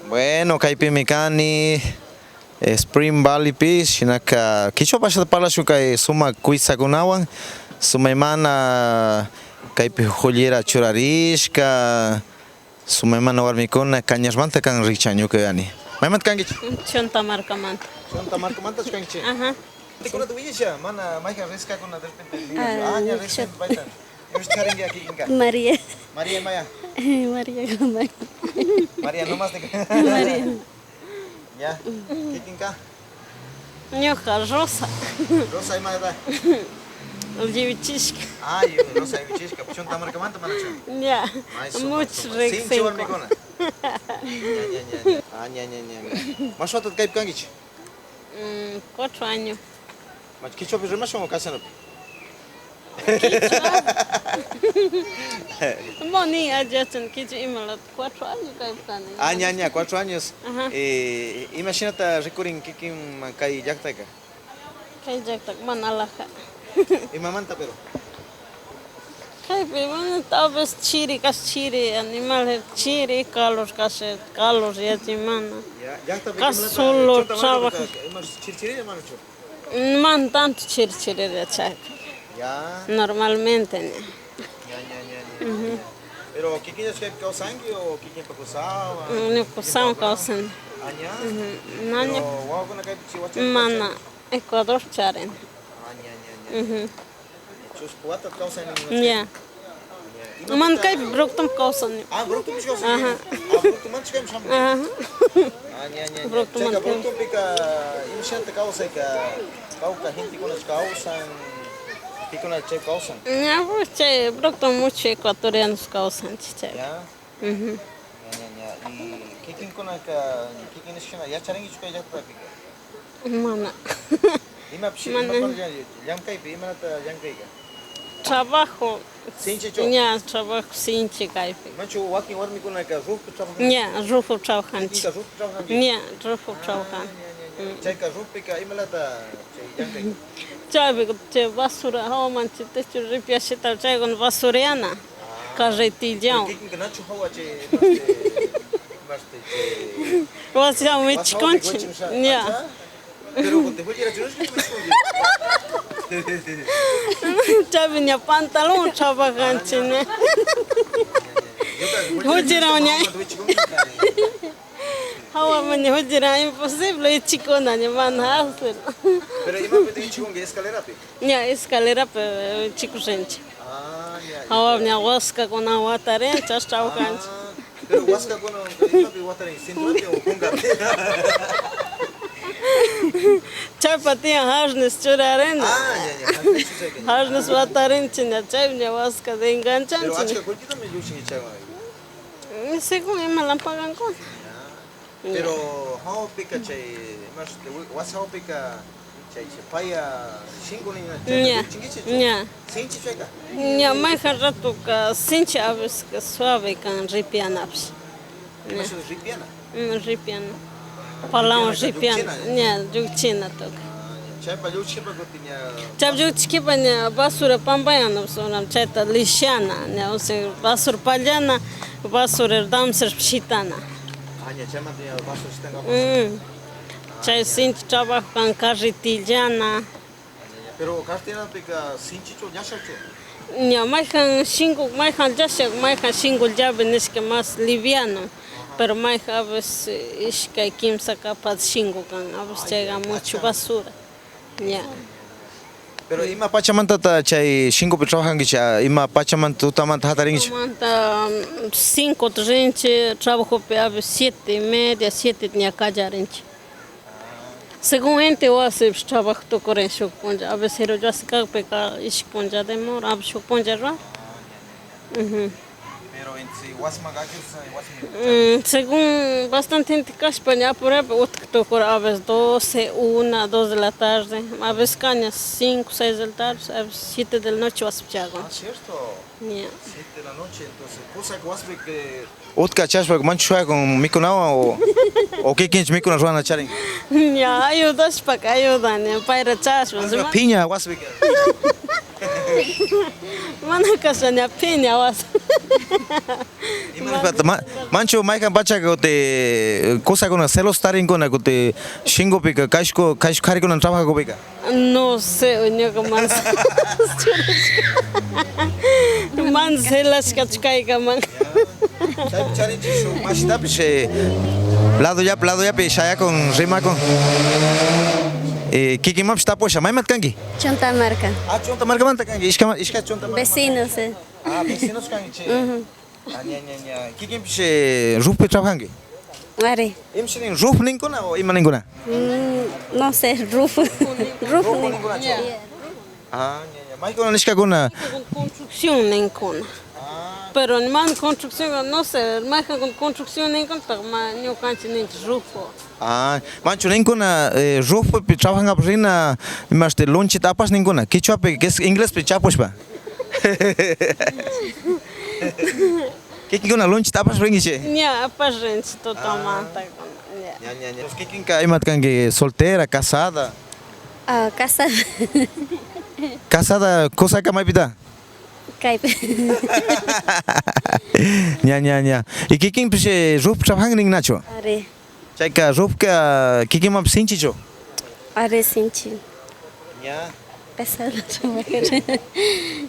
Bueno, kaypi mikani Spring Valley Beach, hinaka kichwa pasha palashu kay suma kuisakunawan, sumaymana kaypi jullera churarishka, sumaymana warmikuna kañarmanta kan richañuka yani. Maymanta kankichi? Chonta markamanta. Chonta markamanta kankichi? Ajá. Tikuna tu villisha, mana mayka riska kuna de repente. Aña riska baitan. Yushkaringi aquí inka. María. María Maya. María Gomay. María no más de María. Ya. Kikinka. Ñuqa Rosa. Rosa y Maya. Lliwichishka. Ay, Rosa y Vichishka. Chonta markamanta mana chon. Ya. Ay, Mucho Sin chivar rexenco. mikona. Ya. Mas foto kayp kankichi? 4 años. Mas kichwa remasho o kasano. Moni adjacent kichu imalat 4 años kaiptani. Aña, 4 años. Ajá. Imagínate recurin kikin kay yaktaka. Kay jaktak manalaja. Y mamanta pero. Kay bueno, tal vez chiri animal chiri kalos yatimana. Ya, yakta Solo trabajo. Mas chirchiri manacho. Man tanto chiri de chak. Ya. Normalmente. Ya. Pero kikin es kayp kausangi o kikin pakusava? No kusam kausan. Aña. Nanya Pero wow kuna kayp chiwacha. mana Ecuador charen. Aña. Chus kuata kausan. Ya. Man kay broktum kausan. Ah, broktum is kausan. Aha. Ah, broktum man chikam sham. Aha. Aña. Broktum Cheka man kay. broktum pika imshanta kausa ka kauka hinti kuna kausan. Kikuna che kausan. Ya che broktum mucho ecuatorianos kausan chiche. Ya. Ya. Y kikin kuna ka kikin ishina ya charangi chukai jakta pika. Mana. Ima pshi Mana. ima kon yankai pi ima ta yankai ka. Trabajo. Sinche cho. Ya trabajo sin chikai. Manchu walking warmi kuna ka roof trabajo. Ya rufu trabajan. Ika roof trabajo. Ya rufu trabajan. Cheka roof pika ima ta yankai. Chabe che basura hawa manchi te churripia shita chay con basuriana. Carretilhão. Kikin kana chu hawa che maste che. Você é muito desconto. Ya. Pero te voy a ir a chunos que Chabe minha pantalão trabalhante, né? Hujiraunya. Hawa mani hujira impossível e chico na man hacer. Pero ima pedi chikon que escalera pe. Ya escalera pe chico gente. Ya. Hawa minha wasca com a watarente as trabalhante. Pero huasca con ima pe water en cinturante o conga. Chabe tinha harnes churarena. Ya. Harnes watarente na chabe minha wasca de Pero enganchante. acha cualquiera me yushi que chava. Según ema lampagan con. Pero how pica che mas was how pica che paya cinco ni Ya. Ya. Sinchi cheka. Ya mais rato que sente aves que suave can ripianaps. Mas ripiana. Ripiana. Palão ripiana. Ya, juchina tok. Chapa yushi pa gotinya. Chap juchki panya basura pambayana sonam cheta lixana, né? Ou seja, basura palhana, basura damser pchitana. Anya chama tinha baixo estanga. Chay sente trabalho com carretilhana. Pero cartera pica sinchi cho ya shacho. Ya, mais can já xingo jabe nesque mais liviano. Pero mais aves isca kimsa capaz xingo can aves chega muito basura. Ya. Pero ima pachamanta ta chay cinco trabajan que cha ima pachamanta utamanta hataringi. Manta 5 gente trabalhou pe aves 7:30, 7 tinha cajarente. Según gente eu acho que trabalho to corren shuk ponja aves hero já se caga pe ca ish ponja demor aves shuk ponja ra. Pero en si wasma gachus Según bastante gente que España por aí outro que tocou aves 12, 1, 2 da tarde, aves cañas 5, 6 da tarde, aves 7 da noite was piago. Ah, cierto. Ya. 7 de la noche, entonces cosa que wasbe que Utka chashpa manchu con mikuna o que quinch mikuna ruana charing. Ya, ayudas para ayudan, para chasmas. Piña wasbe. Mana kasanya piña was. Mancho maikan pacha te cosa con celos tarin con te shingo pica kashko kari con trabajo con pica. No sé, oña que man. Man se las kachkai man. Cari chisu mashita piche lado ya pe shaya con rima con kiki map está poxa mai mat kangi. Chonta marca. Chonta marca manta kangi iska chonta marca. Vecinos. Vecinos kangi che. Nya. Kiki piche rup pe trabajangi. Are. Imshinin rup ninguna o ima ninguna. No sé, Rufo. Rufo. Nya. Mai con iska guna. Construcción ninguna. Pero en man construcción, no sé, más con construcción ninguna, pero más no cancha ni rufo. Mancho ninguna rup pe trabajanga prina imaste lunch tapas ninguna. Kichwa pe inglés pe chapos pa. Kiki guna lunch tapas ringi che. Nya, apa gente totalmente. Nya. Kiki ka imat kangi soltera, casada. Casa. Casada, cosa que mai pita. Caipe. Nya. E kiki piche rup trabajang ning nacho. Are. Chaika rup ka kiki map sinchi cho. Are sinchi. Nya. Pesado.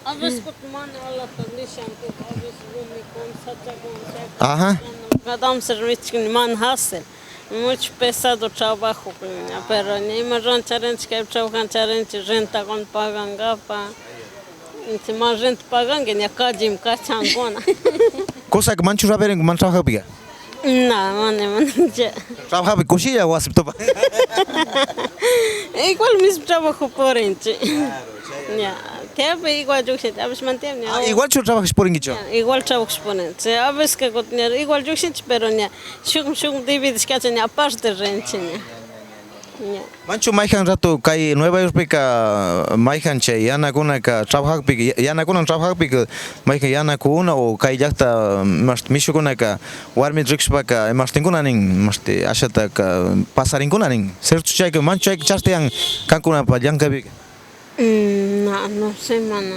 A veces porque man alla condition, a veces vumi con sacha con Aha. Cada serviço que man hassel. Muito pesado o trabalho, pero nem mais gente que trabalha gente com paganga pa. Se mais gente paganga nem cadim cachangona. Cosa que mancho saber en man trabaja pica. Não, mano, já. Trabaja pe coxilla o acepto pa. É igual mesmo trabalho porente. Já. Teve igual eu sei, abis mantém. Igual cho trabajas por ingicho. Igual trabalho porente. Abis que igual eu sei, pero né. Shum divides que tinha parte da gente, né. Mancho maihan rato kai Nueva York pica maihan che yana kuna ka trabaja pica yana kuna trabaja pica maihan yana kuna o kai jakta mas misho kuna ka warmi drix pa mas tinguna ning mas te ashata ka pasarin kuna ning certo che que mancho que chaste yang kankuna pa yang ka pica. No sé, mano.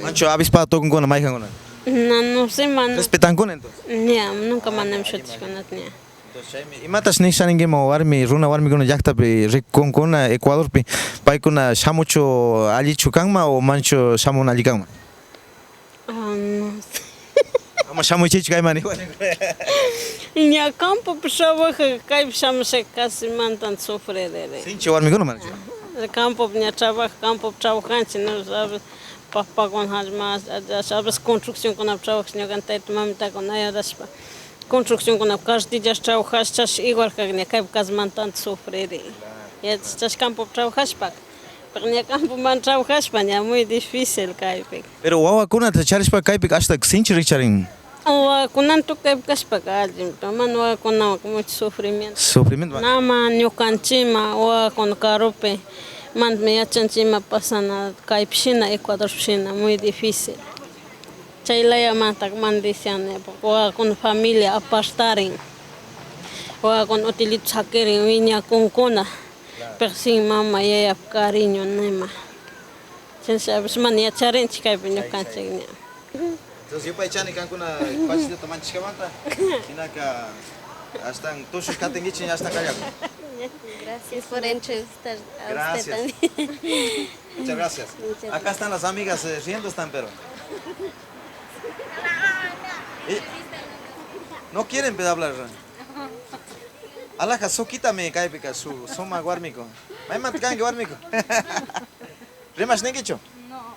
Mancho abis pa to kuna maihan kuna. No sé, mano. Respetan kuna entonces. Nunca mandam shots con atnia. Imatas ni saninge mo warmi runa warmi kuna jakta pe rikon kuna Ecuador pe pai kuna shamucho ali chukangma o mancho shamun ali kangma. No. Ama shamu chichi kai mani. Nya campo pessoa que cai chama se casi mantan sofrer. Sinchi warmi kuna man. Campo nya trabalho, campo trabalhante, não sabe. Papa com as mas, sabe as construção com a trabalho que não tem mamita com a das construção com a каждый dia trabalhas chas igual que nya cai casa mantan sofrer. E chas campo trabalhas pa. Pero nya campo man trabalhas pa nya muito difícil cai. Pero wawa kuna te charis pa kai pe hasta sinchi richarin. Kunan tu cai pagar, mano com muito sofrimento. Sofrimento. Na man yo canchima o con carope. Man me achanchima pasana cai piscina Ecuador piscina muito difícil. Chaila ya mata man diciane o con família apastarem. O con utilizar saquerin viña con cona. Persin mama ya carinho nema. Sen sabes man ya charen cai pinyo canchina. Entonces yo pa echani kankuna pachita toman chiskamanta. Inaka hasta todos os katengichi hasta kayaku. Gracias por entrevistar a Gracias. usted también. Muchas gracias. Acá están las amigas riendo están pero. No quieren hablar. Alaja so quítame kaipika su soma guarmico. Mai mat kangi guarmico. Rimas nengicho? No.